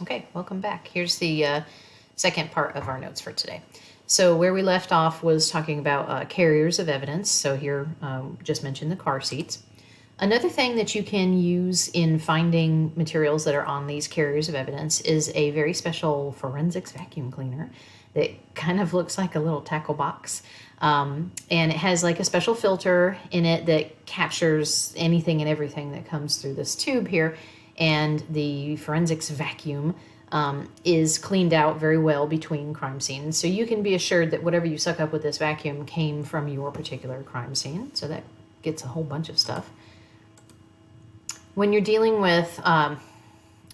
Okay, welcome back. Here's the second part of our notes for today. So where we left off was talking about carriers of evidence. So here, just mentioned the car seats. Another thing that you can use in finding materials that are on these carriers of evidence is a very special forensics vacuum cleaner that kind of looks like a little tackle box. And it has like a special filter in it that captures anything and everything that comes through this tube here. And the forensics vacuum is cleaned out very well between crime scenes. So you can be assured that whatever you suck up with this vacuum came from your particular crime scene. So that gets a whole bunch of stuff. When you're dealing with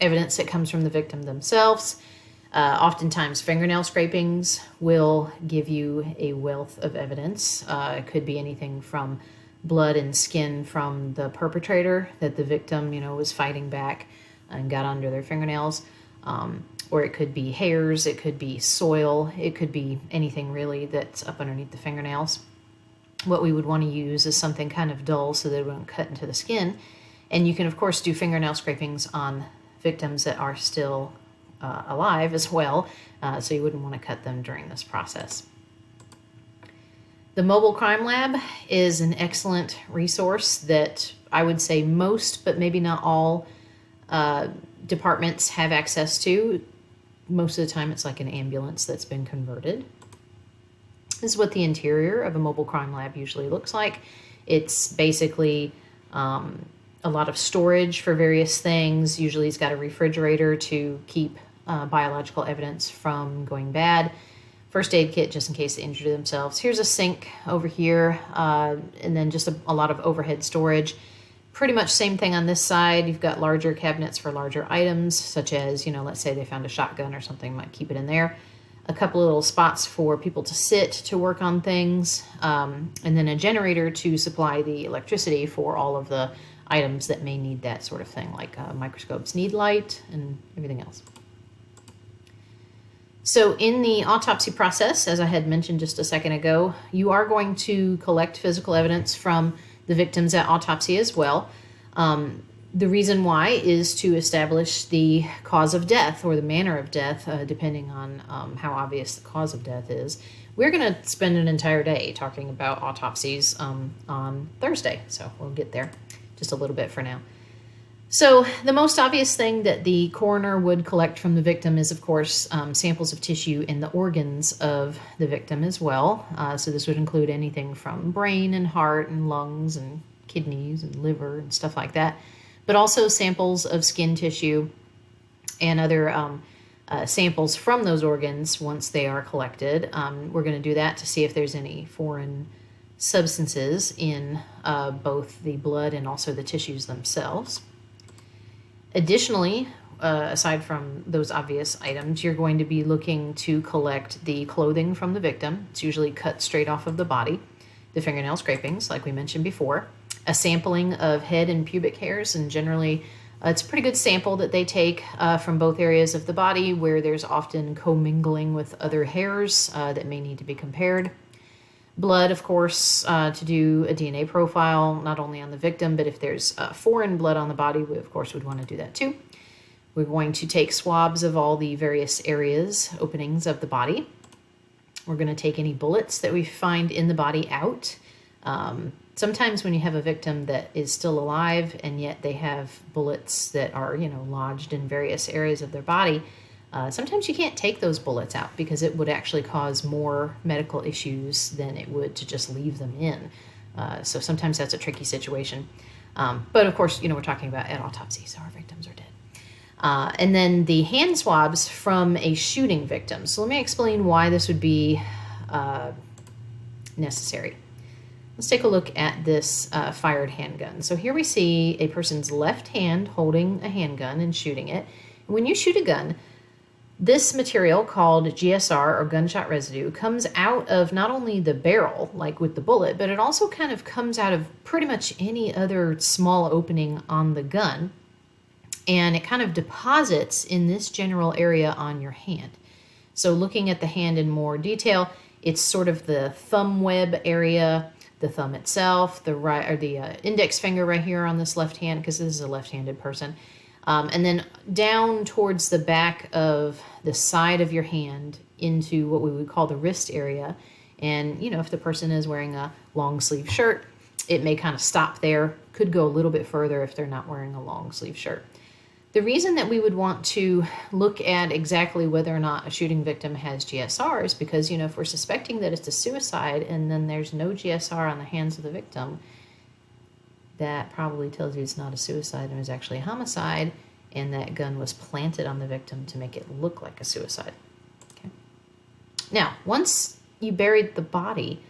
evidence that comes from the victim themselves, oftentimes fingernail scrapings will give you a wealth of evidence. It could be anything from blood and skin from the perpetrator that the victim, was fighting back and got under their fingernails. Or it could be hairs, it could be soil, it could be anything really that's up underneath the fingernails. What we would want to use is something kind of dull so that it won't cut into the skin. And you can, of course, do fingernail scrapings on victims that are still alive as well, so you wouldn't want to cut them during this process. The Mobile Crime Lab is an excellent resource that I would say most, but maybe not all, departments have access to. Most of the time it's like an ambulance that's been converted. This is what the interior of a Mobile Crime Lab usually looks like. It's basically a lot of storage for various things. Usually it's got a refrigerator to keep biological evidence from going bad. First aid kit just in case they injure themselves. Here's a sink over here, and then just a lot of overhead storage. Pretty much same thing on this side. You've got larger cabinets for larger items, such as, let's say they found a shotgun or something, might keep it in there. A couple of little spots for people to sit to work on things, and then a generator to supply the electricity for all of the items that may need that sort of thing, like microscopes need light and everything else. So in the autopsy process, as I had mentioned just a second ago, you are going to collect physical evidence from the victims at autopsy as well. The reason why is to establish the cause of death or the manner of death, depending on how obvious the cause of death is. We're going to spend an entire day talking about autopsies on Thursday, so we'll get there just a little bit for now. So the most obvious thing that the coroner would collect from the victim is, of course, samples of tissue in the organs of the victim as well. So this would include anything from brain and heart and lungs and kidneys and liver and stuff like that, but also samples of skin tissue and other samples from those organs once they are collected. We're going to do that to see if there's any foreign substances in both the blood and also the tissues themselves. Additionally, aside from those obvious items, you're going to be looking to collect the clothing from the victim. It's usually cut straight off of the body, the fingernail scrapings, like we mentioned before, a sampling of head and pubic hairs, and generally it's a pretty good sample that they take from both areas of the body where there's often commingling with other hairs that may need to be compared. Blood, of course, to do a DNA profile, not only on the victim, but if there's foreign blood on the body, we, of course, would want to do that too. We're going to take swabs of all the various areas, openings of the body. We're going to take any bullets that we find in the body out. Sometimes when you have a victim that is still alive and yet they have bullets that are, lodged in various areas of their body, sometimes you can't take those bullets out because it would actually cause more medical issues than it would to just leave them in. So sometimes that's a tricky situation. But of course, we're talking about at autopsy, so our victims are dead. And then the hand swabs from a shooting victim. So let me explain why this would be necessary. Let's take a look at this fired handgun. So here we see a person's left hand holding a handgun and shooting it. And when you shoot a gun, this material called GSR or gunshot residue comes out of not only the barrel, like with the bullet, but it also kind of comes out of pretty much any other small opening on the gun. And it kind of deposits in this general area on your hand. So looking at the hand in more detail, it's sort of the thumb web area, the thumb itself, the right or the index finger right here on this left hand, because this is a left-handed person. And then down towards the back of the side of your hand into what we would call the wrist area. And, you know, if the person is wearing a long sleeve shirt, it may kind of stop there. Could go a little bit further if they're not wearing a long sleeve shirt. The reason that we would want to look at exactly whether or not a shooting victim has GSR is because, you know, if we're suspecting that it's a suicide and then there's no GSR on the hands of the victim, that probably tells you it's not a suicide and is actually a homicide, and that gun was planted on the victim to make it look like a suicide. Okay. Now, once you buried the body,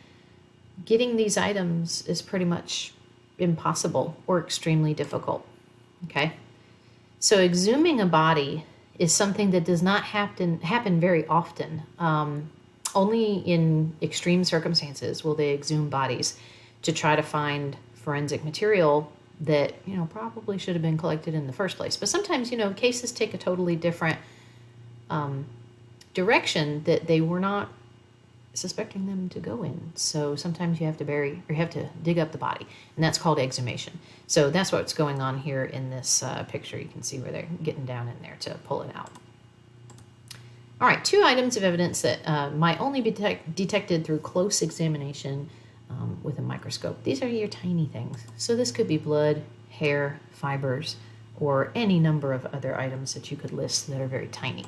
getting these items is pretty much impossible or extremely difficult. Okay. So exhuming a body is something that does not happen very often. Only in extreme circumstances will they exhume bodies to try to find forensic material that, you know, probably should have been collected in the first place. But sometimes, you know, cases take a totally different direction that they were not suspecting them to go in. So sometimes you have to bury, or you have to dig up the body, and that's called exhumation. So that's what's going on here in this picture. You can see where they're getting down in there to pull it out. All right, 2 items of evidence that might only be detected through close examination with a microscope. These are your tiny things. So this could be blood, hair, fibers, or any number of other items that you could list that are very tiny.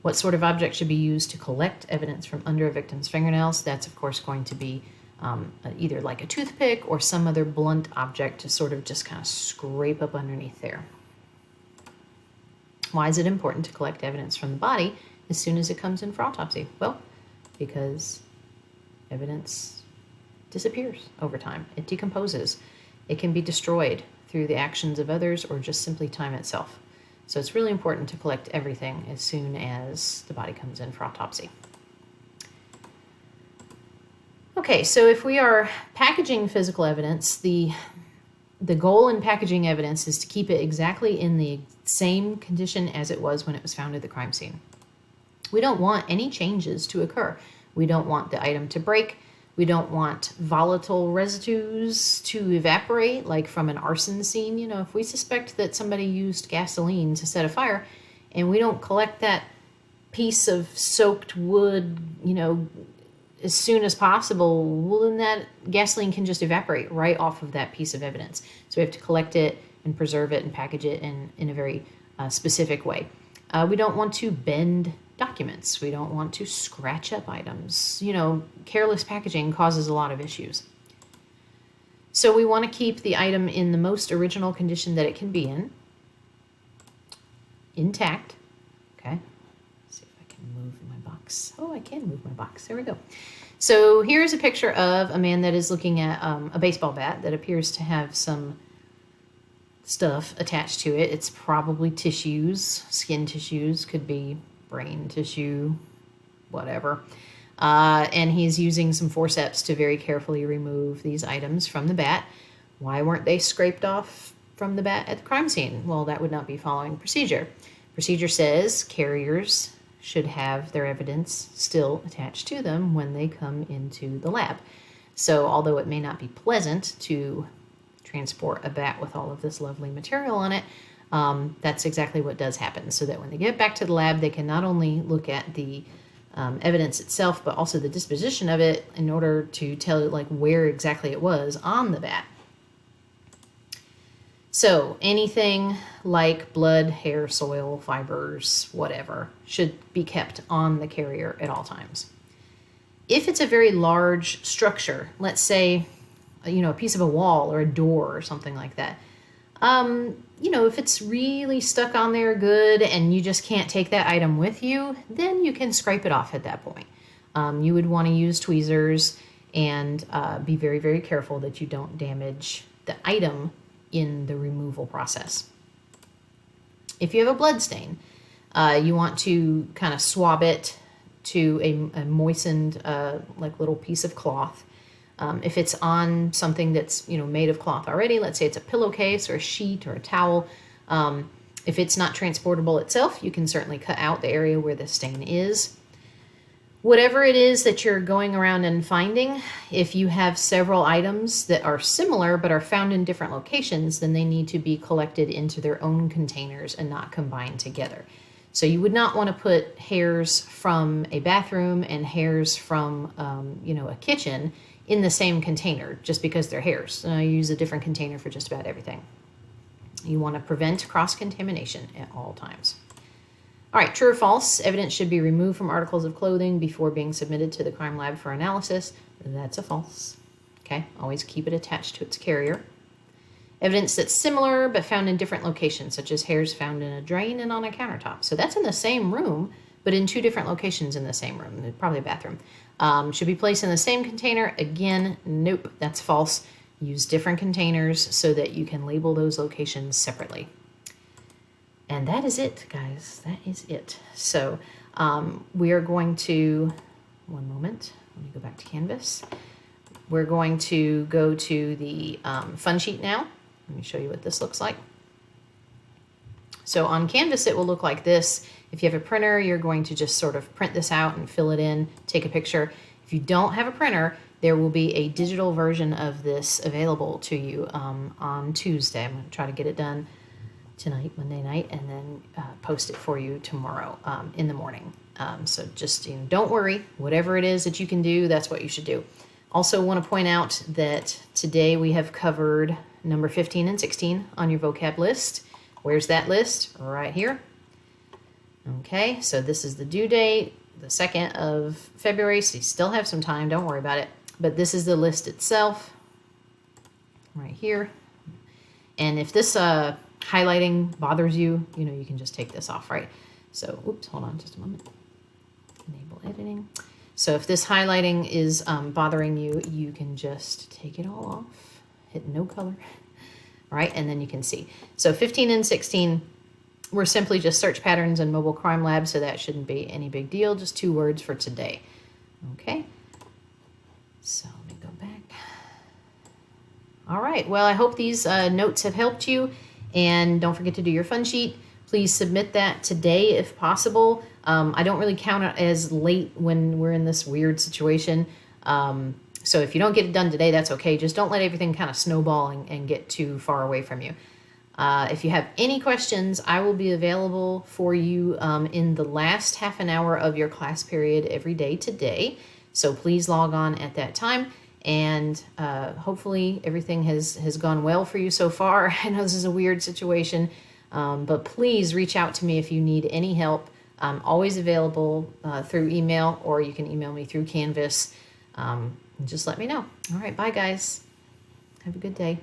What sort of object should be used to collect evidence from under a victim's fingernails? That's, of course, going to be either like a toothpick or some other blunt object to sort of just kind of scrape up underneath there. Why is it important to collect evidence from the body as soon as it comes in for autopsy? Well, because evidence disappears over time. It decomposes. It can be destroyed through the actions of others or just simply time itself. So it's really important to collect everything as soon as the body comes in for autopsy. Okay, so if we are packaging physical evidence, the goal in packaging evidence is to keep it exactly in the same condition as it was when it was found at the crime scene. We don't want any changes to occur. We don't want the item to break. We don't want volatile residues to evaporate, like from an arson scene. You know, if we suspect that somebody used gasoline to set a fire and we don't collect that piece of soaked wood, you know, as soon as possible, well, then that gasoline can just evaporate right off of that piece of evidence. So we have to collect it and preserve it and package it in a very specific way. We don't want to bend documents. We don't want to scratch up items. You know, careless packaging causes a lot of issues. So we want to keep the item in the most original condition that it can be in, intact. Okay, let's see if I can move my box. Oh, I can move my box. There we go. So here's a picture of a man that is looking at a baseball bat that appears to have some stuff attached to it. It's probably tissues, skin tissues, could be brain tissue, whatever. And he's using some forceps to very carefully remove these items from the bat. Why weren't they scraped off from the bat at the crime scene? Well, that would not be following procedure. Procedure says carriers should have their evidence still attached to them when they come into the lab. So although it may not be pleasant to transport a bat with all of this lovely material on it, that's exactly what does happen, so that when they get back to the lab, they can not only look at the evidence itself, but also the disposition of it in order to tell like where exactly it was on the bat. So anything like blood, hair, soil, fibers, whatever, should be kept on the carrier at all times. If it's a very large structure, let's say, you know, a piece of a wall or a door or something like that, you know, if it's really stuck on there good and you just can't take that item with you, then you can scrape it off at that point. You would want to use tweezers and be very, very careful that you don't damage the item in the removal process. If you have a blood stain, you want to kind of swab it to a moistened like little piece of cloth. If it's on something that's, you know, made of cloth already, let's say it's a pillowcase or a sheet or a towel, if it's not transportable itself, you can certainly cut out the area where the stain is. Whatever it is that you're going around and finding, if you have several items that are similar but are found in different locations, then they need to be collected into their own containers and not combined together. So you would not want to put hairs from a bathroom and hairs from, a kitchen in the same container just because they're hairs. Use a different container for just about everything. You want to prevent cross-contamination at all times. All right, true or false, evidence should be removed from articles of clothing before being submitted to the crime lab for analysis. That's a false. Okay, always keep it attached to its carrier. Evidence that's similar but found in different locations, such as hairs found in a drain and on a countertop. So that's in the same room, but in two different locations in the same room, probably a bathroom. Should be placed in the same container. Again, nope, that's false. Use different containers so that you can label those locations separately. And that is it, guys. That is it. So we are going to, one moment, let me go back to Canvas. We're going to go to the fun sheet now. Let me show you what this looks like. So on Canvas, it will look like this. If you have a printer, you're going to just sort of print this out and fill it in, take a picture. If you don't have a printer, there will be a digital version of this available to you on Tuesday. I'm going to try to get it done tonight, Monday night, and then post it for you tomorrow in the morning. So just don't worry. Whatever it is that you can do, that's what you should do. Also want to point out that today we have covered number 15 and 16 on your vocab list. Where's that list? Right here. Okay, so this is the due date, the 2nd of February, so you still have some time. Don't worry about it. But this is the list itself right here. And if this highlighting bothers you, you can just take this off, right? So, oops, hold on just a moment. Enable editing. So if this highlighting is bothering you, you can just take it all off, hit no color, right? And then you can see. So 15 and 16 were simply just search patterns in mobile crime lab, so that shouldn't be any big deal, just 2 words for today. Okay, so let me go back. All right, well, I hope these notes have helped you. And don't forget to do your fun sheet. Please submit that today if possible. I don't really count it as late when we're in this weird situation. So if you don't get it done today, that's okay. Just don't let everything kind of snowball and get too far away from you. If you have any questions, I will be available for you in the last half an hour of your class period every day today. So please log on at that time. And hopefully everything has gone well for you so far. I know this is a weird situation, but please reach out to me if you need any help. I'm always available through email, or you can email me through Canvas. Just let me know. All right, bye guys. Have a good day.